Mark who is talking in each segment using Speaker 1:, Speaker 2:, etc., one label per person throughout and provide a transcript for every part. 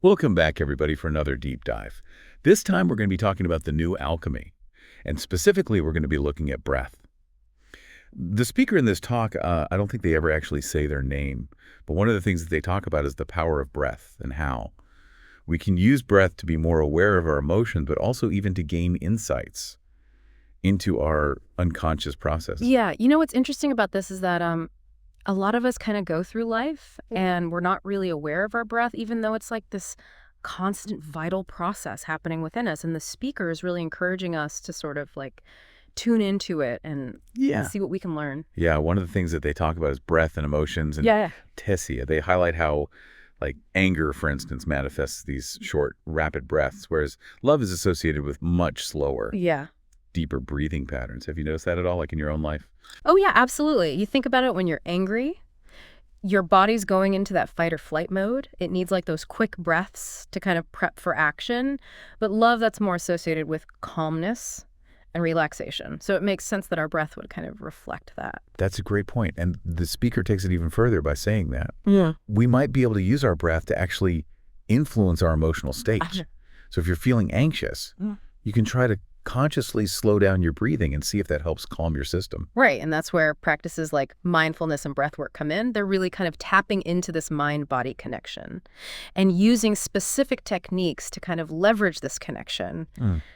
Speaker 1: Welcome back, everybody, for another deep dive. This time, we're going to be talking about the new alchemy, and specifically, we're going to be looking at breath. The speaker in this talk, I don't think they ever actually say their name, but one of the things that they talk about is the power of breath and how we can use breath to be more aware of our emotions, but also even to gain insights into our unconscious processes.
Speaker 2: Yeah, what's interesting about this is that a lot of us kind of go through life and we're not really aware of our breath, even though it's like this constant vital process happening within us. And the speaker is really encouraging us to sort of like tune into it and see what we can learn.
Speaker 1: Yeah, one of the things that they talk about is breath and emotions and tessia. They highlight how, like, anger, for instance, manifests these short, rapid breaths, whereas love is associated with much slower, deeper breathing patterns. Have you noticed that at all, like in your own life?
Speaker 2: Oh, yeah, absolutely. You think about it when you're angry, your body's going into that fight or flight mode. It needs like those quick breaths to kind of prep for action. But love, that's more associated with calmness and relaxation. So it makes sense that our breath would kind of reflect that.
Speaker 1: That's a great point. And the speaker takes it even further by saying that. We might be able to use our breath to actually influence our emotional states. So if you're feeling anxious, you can try to consciously slow down your breathing and see if that helps calm your system.
Speaker 2: Right, and that's where practices like mindfulness and breath work come in. They're really kind of tapping into this mind-body connection and using specific techniques to kind of leverage this connection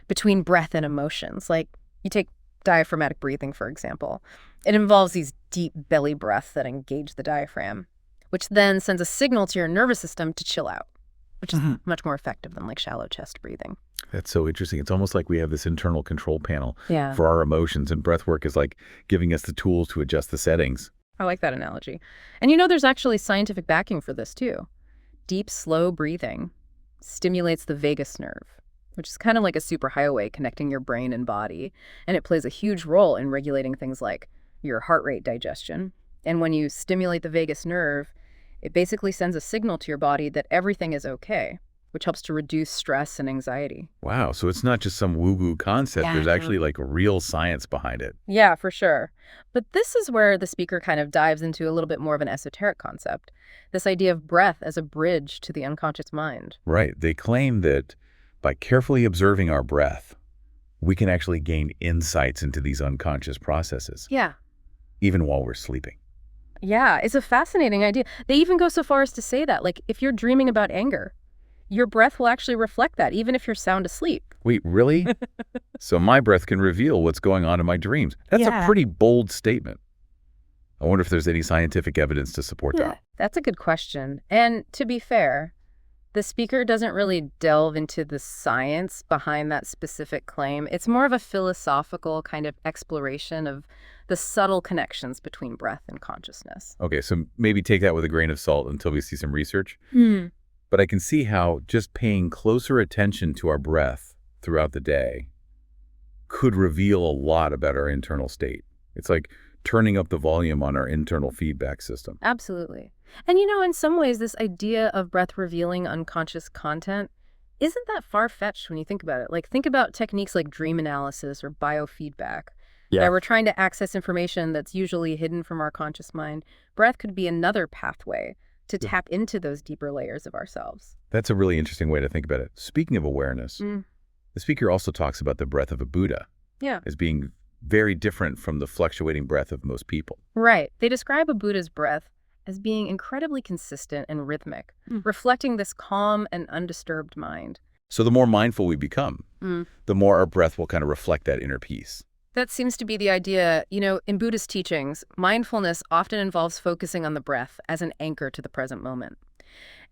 Speaker 2: between breath and emotions. Like you take diaphragmatic breathing, for example. It involves these deep belly breaths that engage the diaphragm, which then sends a signal to your nervous system to chill out, which is much more effective than like shallow chest breathing.
Speaker 1: That's so interesting. It's almost like we have this internal control panel for our emotions, and breath work is like giving us the tools to adjust the settings.
Speaker 2: I like that analogy. And there's actually scientific backing for this too. Deep, slow breathing stimulates the vagus nerve, which is kind of like a superhighway connecting your brain and body. And it plays a huge role in regulating things like your heart rate, digestion. And when you stimulate the vagus nerve, it basically sends a signal to your body that everything is okay, which helps to reduce stress and anxiety.
Speaker 1: Wow, so it's not just some woo-woo concept. There's actually like real science behind it.
Speaker 2: Yeah, for sure. But this is where the speaker kind of dives into a little bit more of an esoteric concept, this idea of breath as a bridge to the unconscious mind.
Speaker 1: Right. They claim that by carefully observing our breath, we can actually gain insights into these unconscious processes.
Speaker 2: Yeah.
Speaker 1: Even while we're sleeping.
Speaker 2: Yeah, it's a fascinating idea. They even go so far as to say that, like, if you're dreaming about anger, your breath will actually reflect that, even if you're sound asleep.
Speaker 1: Wait, really? So my breath can reveal what's going on in my dreams. That's a pretty bold statement. I wonder if there's any scientific evidence to support that.
Speaker 2: That's a good question. And to be fair, the speaker doesn't really delve into the science behind that specific claim. It's more of a philosophical kind of exploration of the subtle connections between breath and consciousness.
Speaker 1: Okay, so maybe take that with a grain of salt until we see some research. But I can see how just paying closer attention to our breath throughout the day could reveal a lot about our internal state. It's like turning up the volume on our internal feedback system.
Speaker 2: Absolutely. And in some ways, this idea of breath revealing unconscious content isn't that far-fetched when you think about it. Like, think about techniques like dream analysis or biofeedback. Where we're trying to access information that's usually hidden from our conscious mind. Breath could be another pathway to tap into those deeper layers of ourselves.
Speaker 1: That's a really interesting way to think about it. Speaking of awareness, the speaker also talks about the breath of a Buddha as being very different from the fluctuating breath of most people.
Speaker 2: Right. They describe a Buddha's breath as being incredibly consistent and rhythmic, reflecting this calm and undisturbed mind.
Speaker 1: So the more mindful we become, the more our breath will kind of reflect that inner peace.
Speaker 2: That seems to be the idea. In Buddhist teachings, mindfulness often involves focusing on the breath as an anchor to the present moment.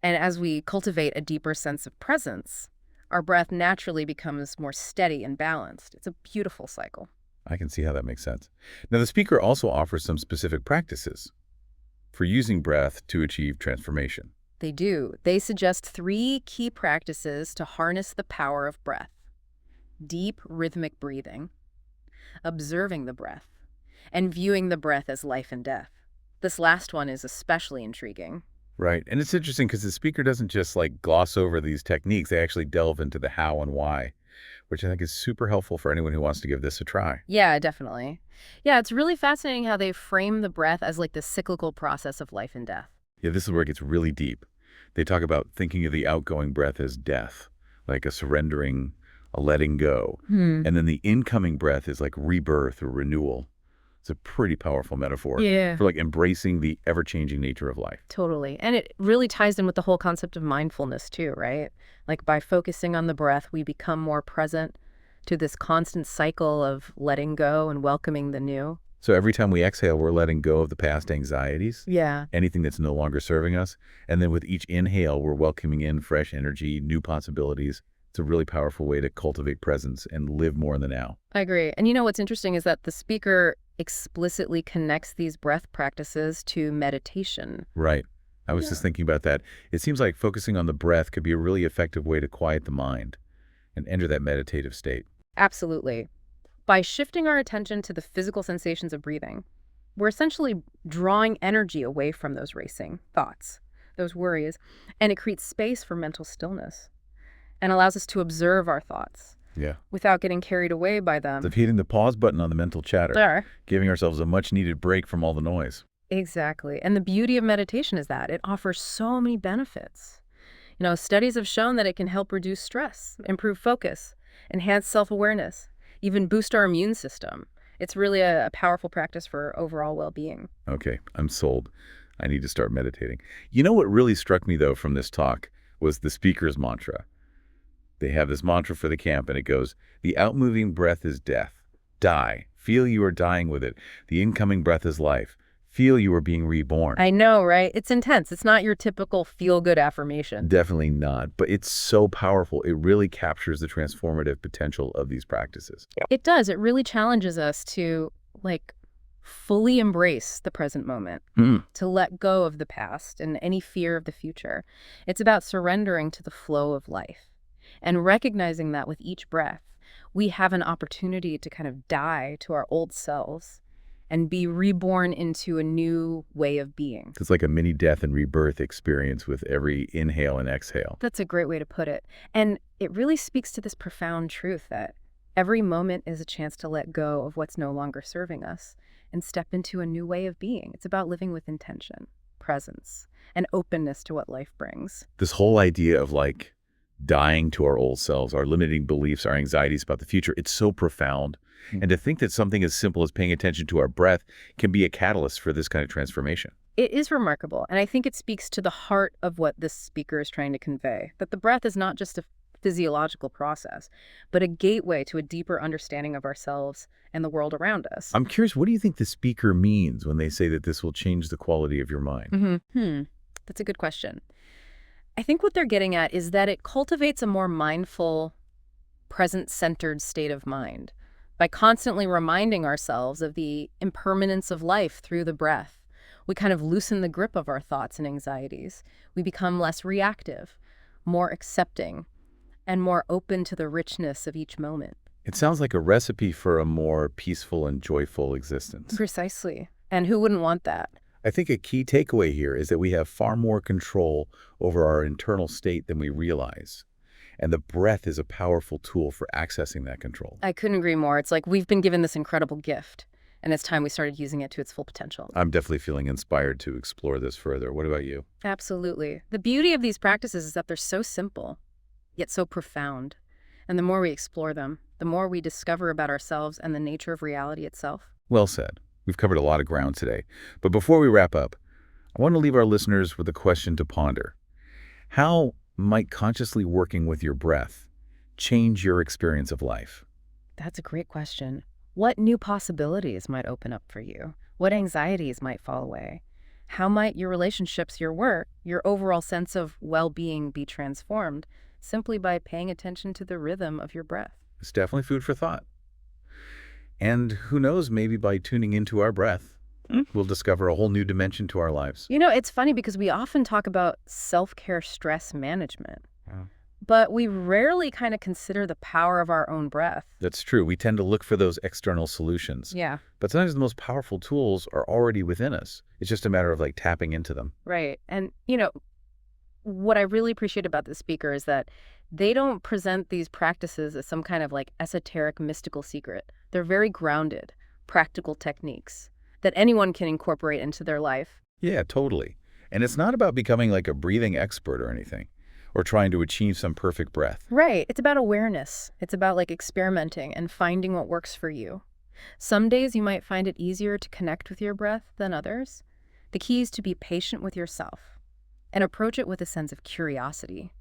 Speaker 2: And as we cultivate a deeper sense of presence, our breath naturally becomes more steady and balanced. It's a beautiful cycle.
Speaker 1: I can see how that makes sense. Now, the speaker also offers some specific practices for using breath to achieve transformation.
Speaker 2: They do. They suggest 3 key practices to harness the power of breath: deep, rhythmic breathing, observing the breath, and viewing the breath as life and death. This last one is especially intriguing.
Speaker 1: Right. And it's interesting because the speaker doesn't just like gloss over these techniques. They actually delve into the how and why, which I think is super helpful for anyone who wants to give this a try.
Speaker 2: Yeah, definitely. Yeah, it's really fascinating how they frame the breath as like the cyclical process of life and death.
Speaker 1: Yeah, this is where it gets really deep. They talk about thinking of the outgoing breath as death, like a surrendering, a letting go. And then the incoming breath is like rebirth or renewal. It's a pretty powerful metaphor
Speaker 2: Yeah.
Speaker 1: for like embracing the ever-changing nature of life.
Speaker 2: Totally. And it really ties in with the whole concept of mindfulness too, right? Like by focusing on the breath, we become more present to this constant cycle of letting go and welcoming the new.
Speaker 1: So every time we exhale, we're letting go of the past anxieties,
Speaker 2: Yeah.
Speaker 1: anything that's no longer serving us. And then with each inhale, we're welcoming in fresh energy, new possibilities. It's a really powerful way to cultivate presence and live more in the now.
Speaker 2: I agree. And you know what's interesting is that the speaker explicitly connects these breath practices to meditation.
Speaker 1: Right. I was just thinking about that. It seems like focusing on the breath could be a really effective way to quiet the mind and enter that meditative state.
Speaker 2: Absolutely. By shifting our attention to the physical sensations of breathing, we're essentially drawing energy away from those racing thoughts, those worries, and it creates space for mental stillness and allows us to observe our thoughts
Speaker 1: Yeah.
Speaker 2: without getting carried away by them.
Speaker 1: It's hitting the pause button on the mental chatter,
Speaker 2: There.
Speaker 1: giving ourselves a much-needed break from all the noise.
Speaker 2: Exactly. And the beauty of meditation is that it offers so many benefits. You know, studies have shown that it can help reduce stress, improve focus, enhance self-awareness, even boost our immune system. It's really a powerful practice for overall well-being.
Speaker 1: Okay, I'm sold. I need to start meditating. You know what really struck me, though, from this talk was the speaker's mantra. They have this mantra for the camp, and it goes, the outmoving breath is death. Die. Feel you are dying with it. The incoming breath is life. Feel you are being reborn.
Speaker 2: I know, right? It's intense. It's not your typical feel-good affirmation.
Speaker 1: Definitely not, but it's so powerful. It really captures the transformative potential of these practices.
Speaker 2: It does. It really challenges us to, like, fully embrace the present moment, to let go of the past and any fear of the future. It's about surrendering to the flow of life and recognizing that with each breath, we have an opportunity to kind of die to our old selves and be reborn into a new way of being.
Speaker 1: It's like a mini death and rebirth experience with every inhale and exhale.
Speaker 2: That's a great way to put it. And it really speaks to this profound truth that every moment is a chance to let go of what's no longer serving us and step into a new way of being. It's about living with intention, presence, and openness to what life brings.
Speaker 1: This whole idea of like dying to our old selves, our limiting beliefs, our anxieties about the future, it's so profound. And to think that something as simple as paying attention to our breath can be a catalyst for this kind of transformation.
Speaker 2: It is remarkable, and I think it speaks to the heart of what this speaker is trying to convey, that the breath is not just a physiological process, but a gateway to a deeper understanding of ourselves and the world around us.
Speaker 1: I'm curious, what do you think the speaker means when they say that this will change the quality of your mind?
Speaker 2: That's a good question. I think what they're getting at is that it cultivates a more mindful, present-centered state of mind. By constantly reminding ourselves of the impermanence of life through the breath, we kind of loosen the grip of our thoughts and anxieties. We become less reactive, more accepting, and more open to the richness of each moment.
Speaker 1: It sounds like a recipe for a more peaceful and joyful existence.
Speaker 2: Precisely. And who wouldn't want that?
Speaker 1: I think a key takeaway here is that we have far more control over our internal state than we realize. And the breath is a powerful tool for accessing that control.
Speaker 2: I couldn't agree more. It's like we've been given this incredible gift, and it's time we started using it to its full potential.
Speaker 1: I'm definitely feeling inspired to explore this further. What about you?
Speaker 2: Absolutely. The beauty of these practices is that they're so simple, yet so profound. And the more we explore them, the more we discover about ourselves and the nature of reality itself.
Speaker 1: Well said. We've covered a lot of ground today. But before we wrap up, I want to leave our listeners with a question to ponder. How might consciously working with your breath change your experience of life?
Speaker 2: That's a great question. What new possibilities might open up for you? What anxieties might fall away? How might your relationships, your work, your overall sense of well-being be transformed simply by paying attention to the rhythm of your breath?
Speaker 1: It's definitely food for thought. And who knows, maybe by tuning into our breath, we'll discover a whole new dimension to our lives.
Speaker 2: You know, it's funny because we often talk about self-care stress management, but we rarely kind of consider the power of our own breath.
Speaker 1: That's true. We tend to look for those external solutions.
Speaker 2: Yeah.
Speaker 1: But sometimes the most powerful tools are already within us. It's just a matter of like tapping into them.
Speaker 2: Right. And, you know, what I really appreciate about this speaker is that they don't present these practices as some kind of like esoteric mystical secret. They're very grounded, practical techniques that anyone can incorporate into their life.
Speaker 1: Yeah, totally. And it's not about becoming like a breathing expert or anything, or trying to achieve some perfect breath.
Speaker 2: Right. It's about awareness. It's about like experimenting and finding what works for you. Some days you might find it easier to connect with your breath than others. The key is to be patient with yourself and approach it with a sense of curiosity,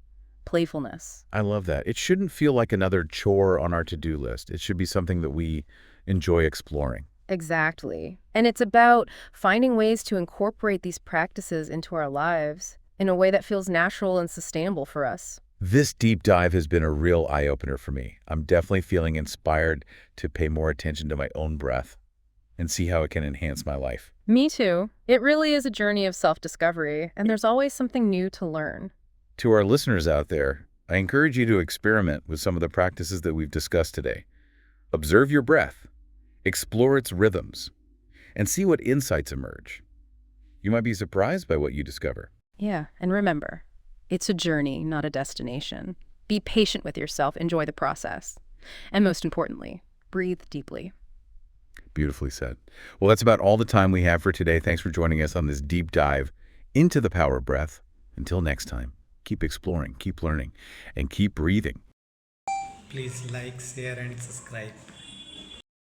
Speaker 2: playfulness.
Speaker 1: I love that. It shouldn't feel like another chore on our to-do list. It should be something that we enjoy exploring.
Speaker 2: Exactly. And it's about finding ways to incorporate these practices into our lives in a way that feels natural and sustainable for us.
Speaker 1: This deep dive has been a real eye-opener for me. I'm definitely feeling inspired to pay more attention to my own breath and see how it can enhance my life.
Speaker 2: Me too. It really is a journey of self-discovery, and there's always something new to learn.
Speaker 1: To our listeners out there, I encourage you to experiment with some of the practices that we've discussed today. Observe your breath, explore its rhythms, and see what insights emerge. You might be surprised by what you discover.
Speaker 2: Yeah, and remember, it's a journey, not a destination. Be patient with yourself, enjoy the process. And most importantly, breathe deeply.
Speaker 1: Beautifully said. Well, that's about all the time we have for today. Thanks for joining us on this deep dive into the power of breath. Until next time, keep exploring, keep learning, and keep breathing.
Speaker 3: Please like, share and subscribe.